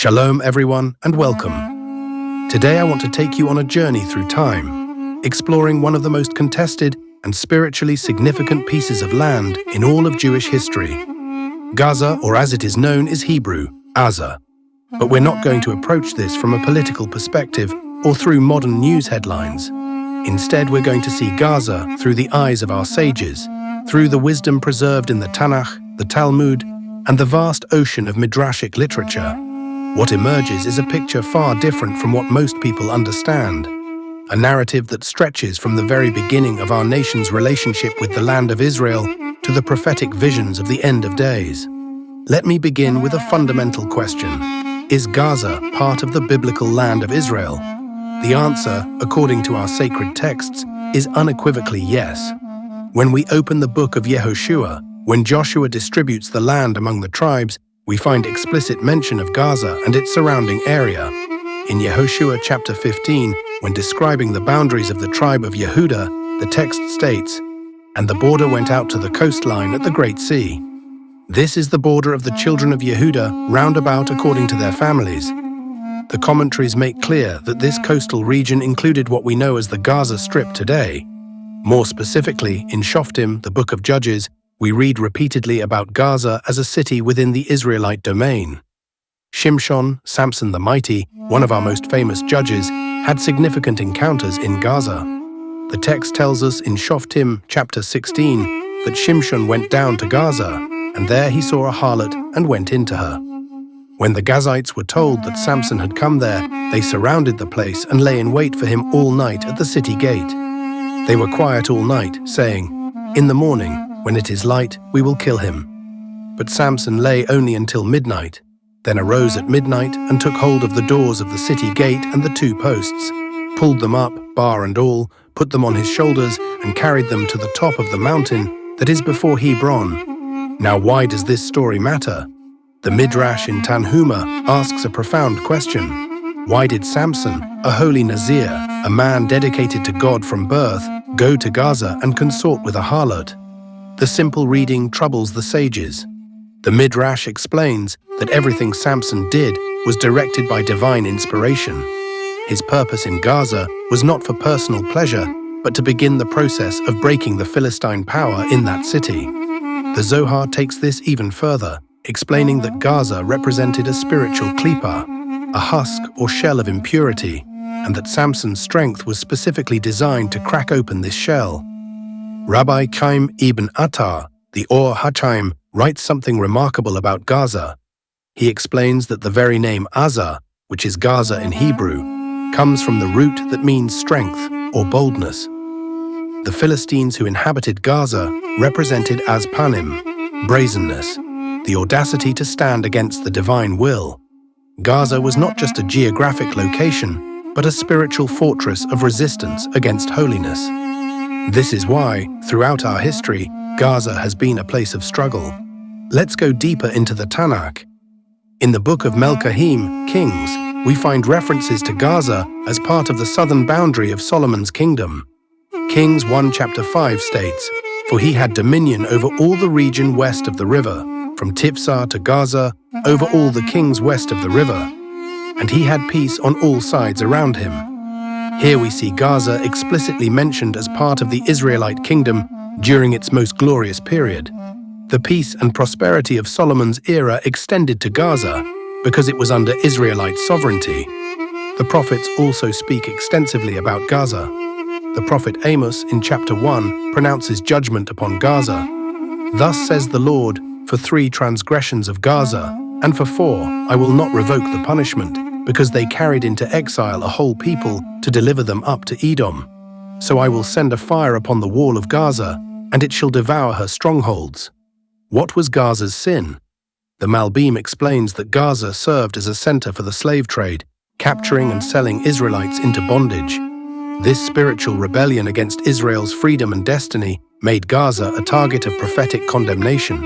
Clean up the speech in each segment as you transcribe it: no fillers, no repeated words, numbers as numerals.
Shalom everyone and welcome. Today I want to take you on a journey through time, exploring one of the most contested and spiritually significant pieces of land in all of Jewish history. Gaza, or as it is known, is Hebrew, Gaza. But we're not going to approach this from a political perspective or through modern news headlines. Instead, we're going to see Gaza through the eyes of our sages, through the wisdom preserved in the Tanach, the Talmud, and the vast ocean of Midrashic literature. What emerges is a picture far different from what most people understand, a narrative that stretches from the very beginning of our nation's relationship with the land of Israel to the prophetic visions of the end of days. Let me begin with a fundamental question. Is Gaza part of the biblical land of Israel? The answer, according to our sacred texts, is unequivocally yes. When we open the book of Yehoshua, when Joshua distributes the land among the tribes, we find explicit mention of Gaza and its surrounding area. In Yehoshua chapter 15, when describing the boundaries of the tribe of Yehudah, the text states, "And the border went out to the coastline at the Great Sea." This is the border of the children of Yehudah, round about according to their families. The commentaries make clear that this coastal region included what we know as the Gaza Strip today. More specifically, in Shoftim, the book of Judges, we read repeatedly about Gaza as a city within the Israelite domain. Shimshon, Samson the Mighty, one of our most famous judges, had significant encounters in Gaza. The text tells us in Shoftim chapter 16 that Shimshon went down to Gaza, and there he saw a harlot and went into her. When the Gazites were told that Samson had come there, they surrounded the place and lay in wait for him all night at the city gate. They were quiet all night, saying, "In the morning, when it is light, we will kill him." But Samson lay only until midnight, then arose at midnight and took hold of the doors of the city gate and the two posts, pulled them up, bar and all, put them on his shoulders, and carried them to the top of the mountain that is before Hebron. Now why does this story matter? The Midrash in Tanhuma asks a profound question. Why did Samson, a holy Nazir, a man dedicated to God from birth, go to Gaza and consort with a harlot? The simple reading troubles the sages. The Midrash explains that everything Samson did was directed by divine inspiration. His purpose in Gaza was not for personal pleasure, but to begin the process of breaking the Philistine power in that city. The Zohar takes this even further, explaining that Gaza represented a spiritual klipa, a husk or shell of impurity, and that Samson's strength was specifically designed to crack open this shell. Rabbi Chaim ibn Attar, the Or HaChaim, writes something remarkable about Gaza. He explains that the very name Azza, which is Gaza in Hebrew, comes from the root that means strength or boldness. The Philistines who inhabited Gaza represented Azpanim, brazenness, the audacity to stand against the divine will. Gaza was not just a geographic location, but a spiritual fortress of resistance against holiness. This is why, throughout our history, Gaza has been a place of struggle. Let's go deeper into the Tanach. In the book of Melchahim, Kings, we find references to Gaza as part of the southern boundary of Solomon's kingdom. Kings 1 chapter 5 states, "For he had dominion over all the region west of the river, from Tifsah to Gaza, over all the kings west of the river. And he had peace on all sides around him." Here we see Gaza explicitly mentioned as part of the Israelite kingdom during its most glorious period. The peace and prosperity of Solomon's era extended to Gaza because it was under Israelite sovereignty. The prophets also speak extensively about Gaza. The prophet Amos in chapter 1 pronounces judgment upon Gaza. "Thus says the Lord, for 3 transgressions of Gaza, and for 4 I will not revoke the punishment, because they carried into exile a whole people to deliver them up to Edom. So I will send a fire upon the wall of Gaza, and it shall devour her strongholds." What was Gaza's sin? The Malbim explains that Gaza served as a center for the slave trade, capturing and selling Israelites into bondage. This spiritual rebellion against Israel's freedom and destiny made Gaza a target of prophetic condemnation.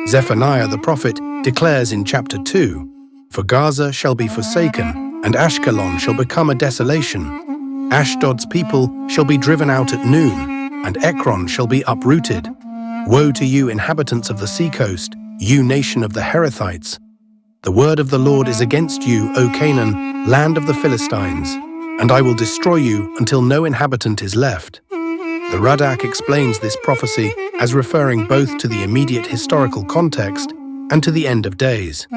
Zephaniah the prophet declares in chapter 2, "For Gaza shall be forsaken, and Ashkelon shall become a desolation. Ashdod's people shall be driven out at noon, and Ekron shall be uprooted. Woe to you, inhabitants of the seacoast, you nation of the Herethites! "The word of the Lord is against you, O Canaan, land of the Philistines, and I will destroy you until no inhabitant is left." The Radak explains this prophecy as referring both to the immediate historical context and to the end of days.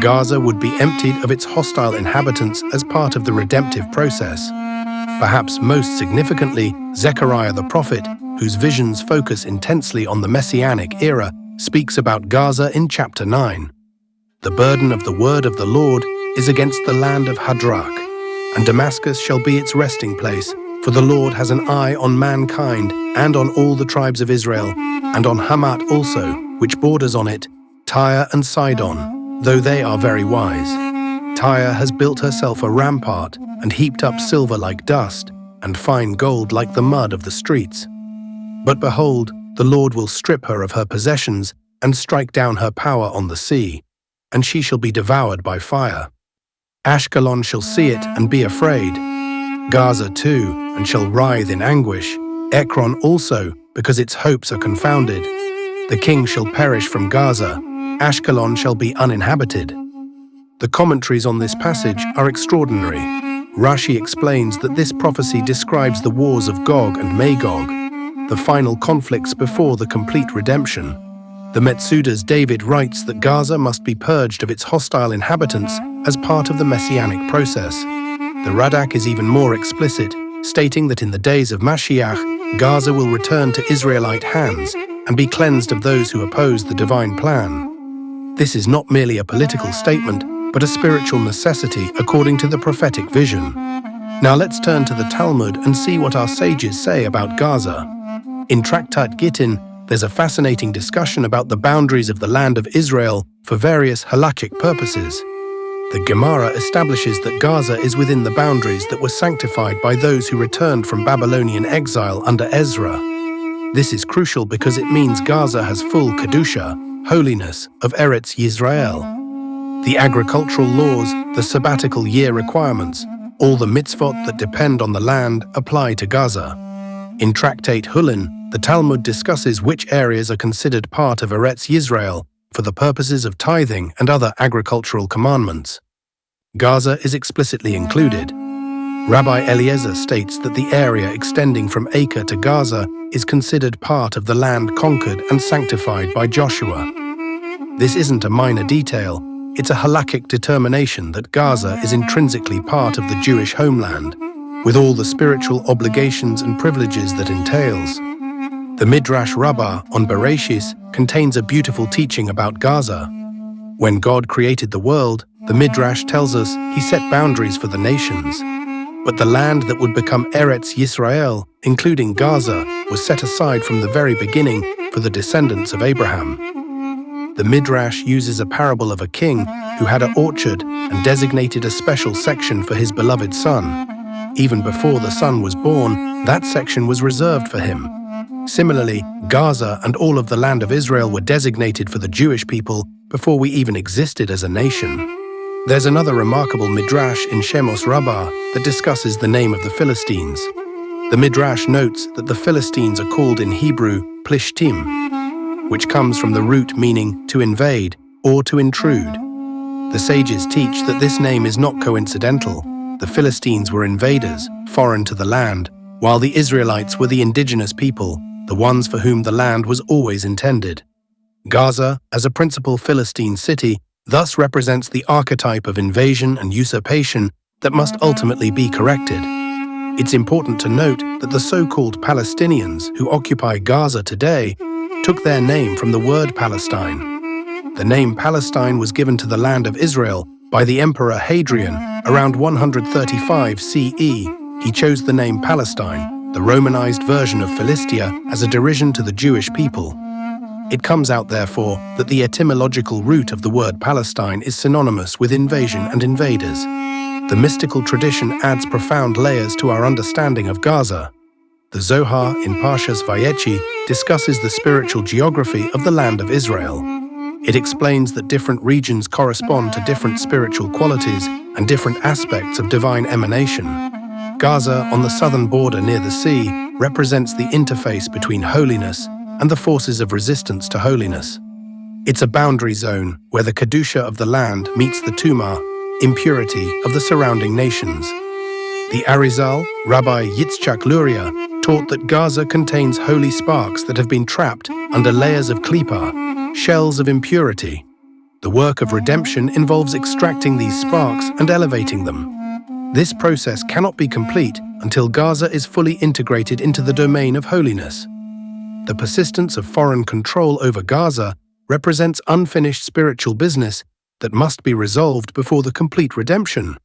Gaza would be emptied of its hostile inhabitants as part of the redemptive process. Perhaps most significantly, Zechariah the prophet, whose visions focus intensely on the Messianic era, speaks about Gaza in chapter 9. "The burden of the word of the Lord is against the land of Hadrach, and Damascus shall be its resting place, for the Lord has an eye on mankind and on all the tribes of Israel, and on Hamat also, which borders on it, Tyre and Sidon, though they are very wise. Tyre has built herself a rampart and heaped up silver like dust, and fine gold like the mud of the streets. But behold, the Lord will strip her of her possessions and strike down her power on the sea, and she shall be devoured by fire. Ashkelon shall see it and be afraid, Gaza too, and shall writhe in anguish, Ekron also, because its hopes are confounded. The king shall perish from Gaza, Ashkelon shall be uninhabited." The commentaries on this passage are extraordinary. Rashi explains that this prophecy describes the wars of Gog and Magog, the final conflicts before the complete redemption. The Metsuda's David writes that Gaza must be purged of its hostile inhabitants as part of the messianic process. The Radak is even more explicit, stating that in the days of Mashiach, Gaza will return to Israelite hands and be cleansed of those who oppose the divine plan. This is not merely a political statement, but a spiritual necessity according to the prophetic vision. Now let's turn to the Talmud and see what our sages say about Gaza. In Tractat Gittin, there's a fascinating discussion about the boundaries of the land of Israel for various halakhic purposes. The Gemara establishes that Gaza is within the boundaries that were sanctified by those who returned from Babylonian exile under Ezra. This is crucial because it means Gaza has full Kedusha, holiness, of Eretz Yisrael. The agricultural laws, the sabbatical year requirements, all the mitzvot that depend on the land apply to Gaza. In Tractate Hulin, the Talmud discusses which areas are considered part of Eretz Yisrael for the purposes of tithing and other agricultural commandments. Gaza is explicitly included. Rabbi Eliezer states that the area extending from Acre to Gaza is considered part of the land conquered and sanctified by Joshua. This isn't a minor detail, it's a halakhic determination that Gaza is intrinsically part of the Jewish homeland, with all the spiritual obligations and privileges that entails. The Midrash Rabbah on Bereshis contains a beautiful teaching about Gaza. When God created the world, the Midrash tells us he set boundaries for the nations. But the land that would become Eretz Yisrael, including Gaza, was set aside from the very beginning for the descendants of Abraham. The Midrash uses a parable of a king who had an orchard and designated a special section for his beloved son. Even before the son was born, that section was reserved for him. Similarly, Gaza and all of the land of Israel were designated for the Jewish people before we even existed as a nation. There's another remarkable Midrash in Shemos Rabbah that discusses the name of the Philistines. The Midrash notes that the Philistines are called in Hebrew Plishtim, which comes from the root meaning to invade or to intrude. The sages teach that this name is not coincidental. The Philistines were invaders, foreign to the land, while the Israelites were the indigenous people, the ones for whom the land was always intended. Gaza, as a principal Philistine city, thus represents the archetype of invasion and usurpation that must ultimately be corrected. It's important to note that the so-called Palestinians who occupy Gaza today took their name from the word Palestine. The name Palestine was given to the land of Israel by the Emperor Hadrian around 135 CE. He chose the name Palestine, the Romanized version of Philistia, as a derision to the Jewish people. It comes out, therefore, that the etymological root of the word Palestine is synonymous with invasion and invaders. The mystical tradition adds profound layers to our understanding of Gaza. The Zohar in Parshas Vayechi discusses the spiritual geography of the land of Israel. It explains that different regions correspond to different spiritual qualities and different aspects of divine emanation. Gaza, on the southern border near the sea, represents the interface between holiness and the forces of resistance to holiness. It's a boundary zone where the kedusha of the land meets the tumah, impurity of the surrounding nations. The Arizal, Rabbi Yitzchak Luria, taught that Gaza contains holy sparks that have been trapped under layers of klipa, shells of impurity. The work of redemption involves extracting these sparks and elevating them. This process cannot be complete until Gaza is fully integrated into the domain of holiness. The persistence of foreign control over Gaza represents unfinished spiritual business that must be resolved before the complete redemption.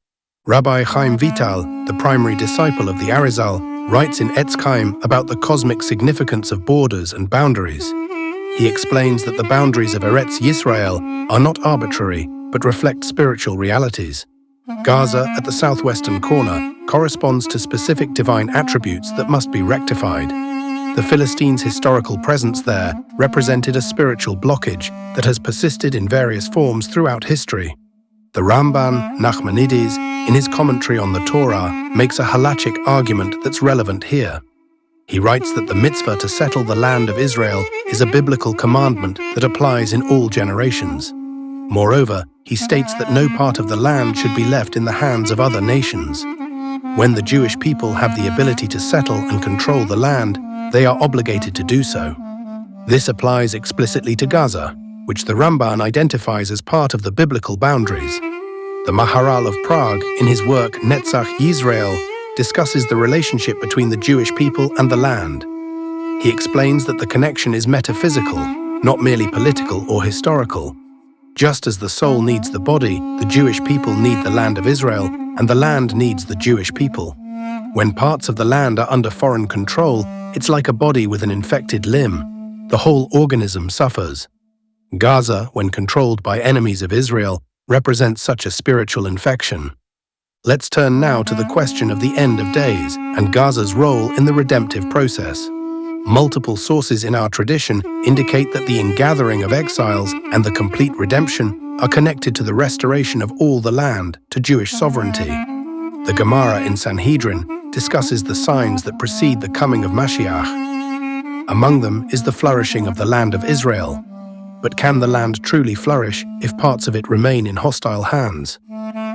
Rabbi Chaim Vital, the primary disciple of the Arizal, writes in Etz Chaim about the cosmic significance of borders and boundaries. He explains that the boundaries of Eretz Yisrael are not arbitrary, but reflect spiritual realities. Gaza, at the southwestern corner, corresponds to specific divine attributes that must be rectified. The Philistines' historical presence there represented a spiritual blockage that has persisted in various forms throughout history. The Ramban, Nachmanides, in his commentary on the Torah, makes a halachic argument that's relevant here. He writes that the mitzvah to settle the land of Israel is a biblical commandment that applies in all generations. Moreover, he states that no part of the land should be left in the hands of other nations. When the Jewish people have the ability to settle and control the land, they are obligated to do so. This applies explicitly to Gaza, which the Ramban identifies as part of the biblical boundaries. The Maharal of Prague, in his work Netzach Yisrael, discusses the relationship between the Jewish people and the land. He explains that the connection is metaphysical, not merely political or historical. Just as the soul needs the body, the Jewish people need the land of Israel, and the land needs the Jewish people. When parts of the land are under foreign control, it's like a body with an infected limb. The whole organism suffers. Gaza, when controlled by enemies of Israel, represents such a spiritual infection. Let's turn now to the question of the end of days and Gaza's role in the redemptive process. Multiple sources in our tradition indicate that the ingathering of exiles and the complete redemption are connected to the restoration of all the land to Jewish sovereignty. The Gemara in Sanhedrin discusses the signs that precede the coming of Mashiach. Among them is the flourishing of the land of Israel. But can the land truly flourish if parts of it remain in hostile hands?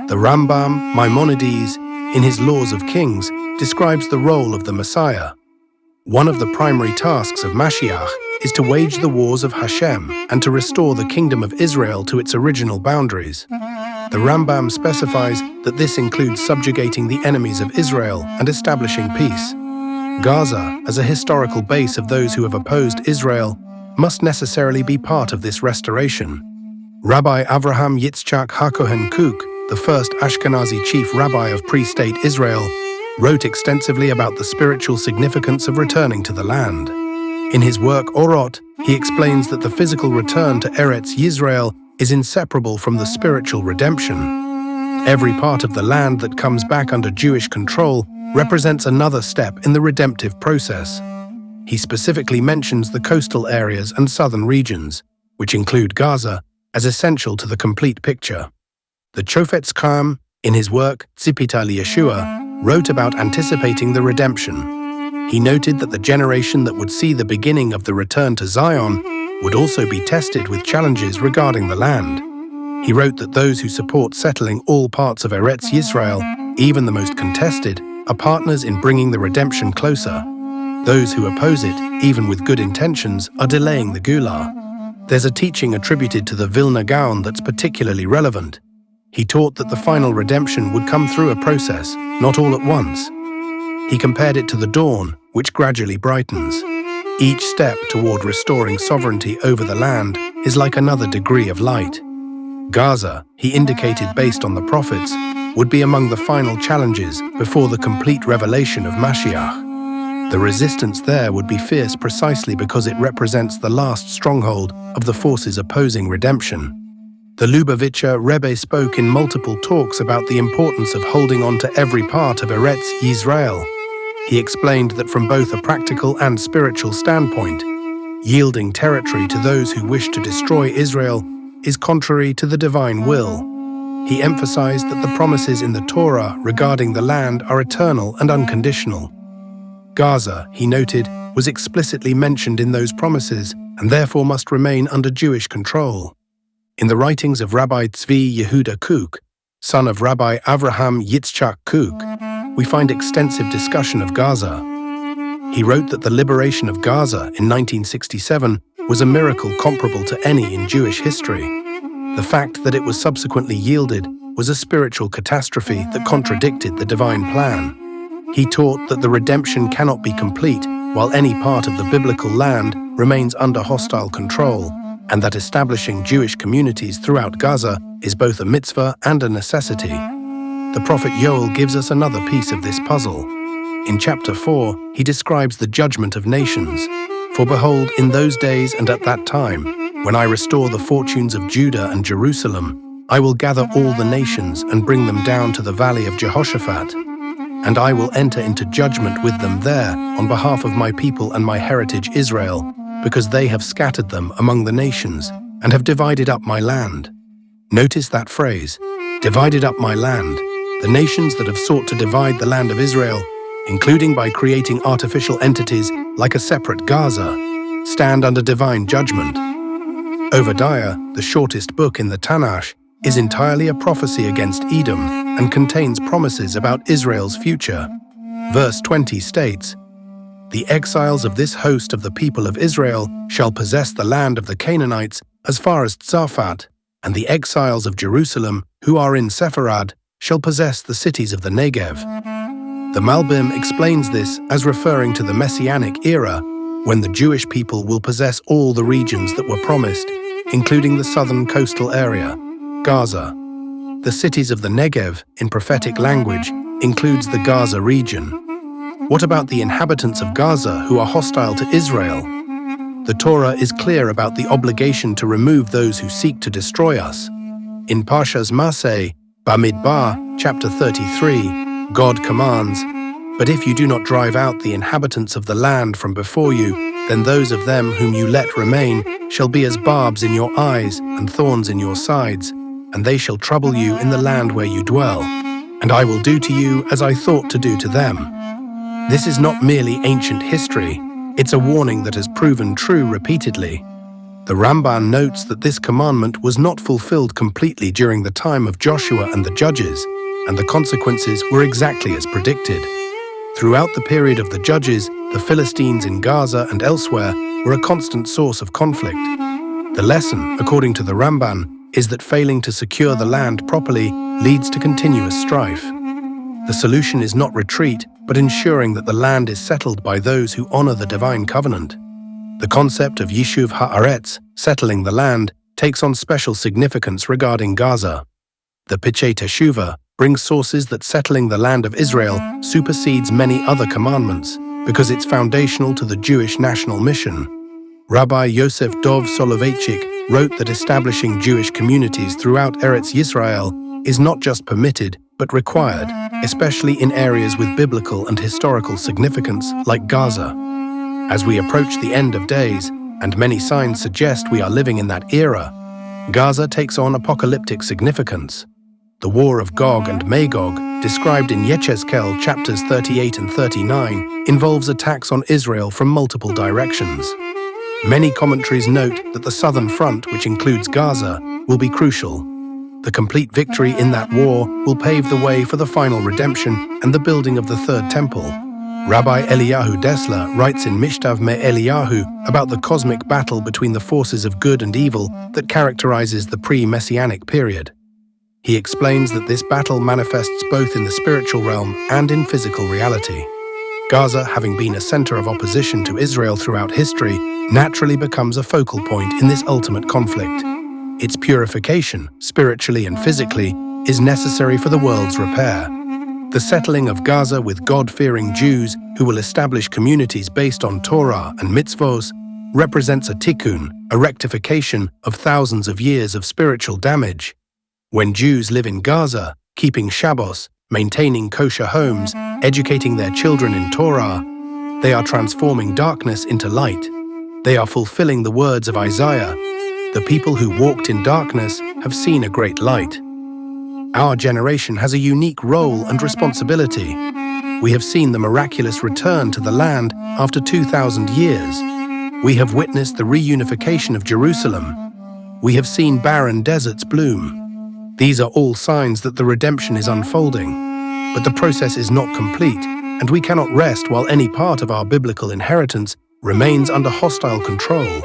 The Rambam, Maimonides, in his Laws of Kings, describes the role of the Messiah. One of the primary tasks of Mashiach is to wage the wars of Hashem and to restore the kingdom of Israel to its original boundaries. The Rambam specifies that this includes subjugating the enemies of Israel and establishing peace. Gaza, as a historical base of those who have opposed Israel, must necessarily be part of this restoration. Rabbi Avraham Yitzchak HaKohen Kook, the first Ashkenazi chief rabbi of pre-state Israel, wrote extensively about the spiritual significance of returning to the land. In his work Orot, he explains that the physical return to Eretz Yisrael is inseparable from the spiritual redemption. Every part of the land that comes back under Jewish control represents another step in the redemptive process. He specifically mentions the coastal areas and southern regions, which include Gaza, as essential to the complete picture. The Chofetz Chaim, in his work Tzipita Yeshua, wrote about anticipating the redemption. He noted that the generation that would see the beginning of the return to Zion would also be tested with challenges regarding the land. He wrote that those who support settling all parts of Eretz Yisrael, even the most contested, are partners in bringing the redemption closer. Those who oppose it, even with good intentions, are delaying the Geulah. There's a teaching attributed to the Vilna Gaon that's particularly relevant. He taught that the final redemption would come through a process, not all at once. He compared it to the dawn, which gradually brightens. Each step toward restoring sovereignty over the land is like another degree of light. Gaza, he indicated based on the prophets, would be among the final challenges before the complete revelation of Mashiach. The resistance there would be fierce precisely because it represents the last stronghold of the forces opposing redemption. The Lubavitcher Rebbe spoke in multiple talks about the importance of holding on to every part of Eretz Yisrael. He explained that from both a practical and spiritual standpoint, yielding territory to those who wish to destroy Israel is contrary to the divine will. He emphasized that the promises in the Torah regarding the land are eternal and unconditional. Gaza, he noted, was explicitly mentioned in those promises and therefore must remain under Jewish control. In the writings of Rabbi Tzvi Yehuda Kook, son of Rabbi Avraham Yitzchak Kook, we find extensive discussion of Gaza. He wrote that the liberation of Gaza in 1967 was a miracle comparable to any in Jewish history. The fact that it was subsequently yielded was a spiritual catastrophe that contradicted the divine plan. He taught that the redemption cannot be complete while any part of the biblical land remains under hostile control, and that establishing Jewish communities throughout Gaza is both a mitzvah and a necessity. The prophet Yoel gives us another piece of this puzzle. In chapter 4, he describes the judgment of nations. For behold, in those days and at that time, when I restore the fortunes of Judah and Jerusalem, I will gather all the nations and bring them down to the valley of Jehoshaphat. And I will enter into judgment with them there on behalf of my people and my heritage Israel, because they have scattered them among the nations and have divided up my land. Notice that phrase, divided up my land. The nations that have sought to divide the land of Israel, including by creating artificial entities like a separate Gaza, stand under divine judgment. Obadiah, the shortest book in the Tanach, is entirely a prophecy against Edom and contains promises about Israel's future. Verse 20 states, "The exiles of this host of the people of Israel shall possess the land of the Canaanites as far as Tzarfat, and the exiles of Jerusalem who are in Sepharad shall possess the cities of the Negev." The Malbim explains this as referring to the Messianic era, when the Jewish people will possess all the regions that were promised, including the southern coastal area, Gaza. The cities of the Negev, in prophetic language, includes the Gaza region. What about the inhabitants of Gaza who are hostile to Israel? The Torah is clear about the obligation to remove those who seek to destroy us. In Parshas Maseh, Bamidbar, chapter 33, God commands, "But if you do not drive out the inhabitants of the land from before you, then those of them whom you let remain shall be as barbs in your eyes and thorns in your sides, and they shall trouble you in the land where you dwell. And I will do to you as I thought to do to them." This is not merely ancient history, it's a warning that has proven true repeatedly. The Ramban notes that this commandment was not fulfilled completely during the time of Joshua and the Judges, and the consequences were exactly as predicted. Throughout the period of the Judges, the Philistines in Gaza and elsewhere were a constant source of conflict. The lesson, according to the Ramban, is that failing to secure the land properly leads to continuous strife. The solution is not retreat, but ensuring that the land is settled by those who honor the divine covenant. The concept of Yishuv Haaretz, settling the land, takes on special significance regarding Gaza. The Pichei Teshuvah brings sources that settling the land of Israel supersedes many other commandments because it's foundational to the Jewish national mission. Rabbi Yosef Dov Soloveitchik wrote that establishing Jewish communities throughout Eretz Yisrael is not just permitted, but required, especially in areas with biblical and historical significance like Gaza. As we approach the end of days, and many signs suggest we are living in that era, Gaza takes on apocalyptic significance. The war of Gog and Magog, described in Yechezkel chapters 38 and 39, involves attacks on Israel from multiple directions. Many commentaries note that the southern front, which includes Gaza, will be crucial. The complete victory in that war will pave the way for the final redemption and the building of the Third Temple. Rabbi Eliyahu Dessler writes in Mishtav Me-Eliyahu about the cosmic battle between the forces of good and evil that characterizes the pre-Messianic period. He explains that this battle manifests both in the spiritual realm and in physical reality. Gaza, having been a center of opposition to Israel throughout history, naturally becomes a focal point in this ultimate conflict. Its purification, spiritually and physically, is necessary for the world's repair. The settling of Gaza with God-fearing Jews who will establish communities based on Torah and mitzvos represents a tikkun, a rectification of thousands of years of spiritual damage. When Jews live in Gaza, keeping Shabbos, maintaining kosher homes, educating their children in Torah, they are transforming darkness into light. They are fulfilling the words of Isaiah, "The people who walked in darkness have seen a great light." Our generation has a unique role and responsibility. We have seen the miraculous return to the land after 2,000 years. We have witnessed the reunification of Jerusalem. We have seen barren deserts bloom. These are all signs that the redemption is unfolding. But the process is not complete, and we cannot rest while any part of our biblical inheritance remains under hostile control.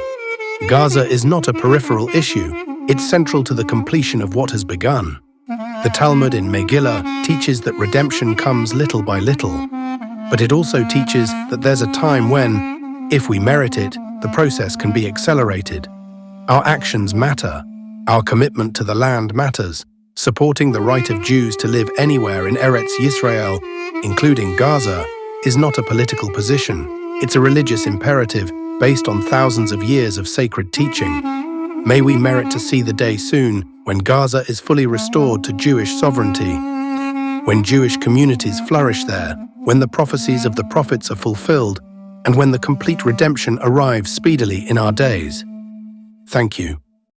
Gaza is not a peripheral issue, it's central to the completion of what has begun. The Talmud in Megillah teaches that redemption comes little by little, but it also teaches that there's a time when, if we merit it, the process can be accelerated. Our actions matter. Our commitment to the land matters. Supporting the right of Jews to live anywhere in Eretz Yisrael, including Gaza, is not a political position. It's a religious imperative based on thousands of years of sacred teaching. May we merit to see the day soon when Gaza is fully restored to Jewish sovereignty, when Jewish communities flourish there, when the prophecies of the prophets are fulfilled, and when the complete redemption arrives speedily in our days. Thank you.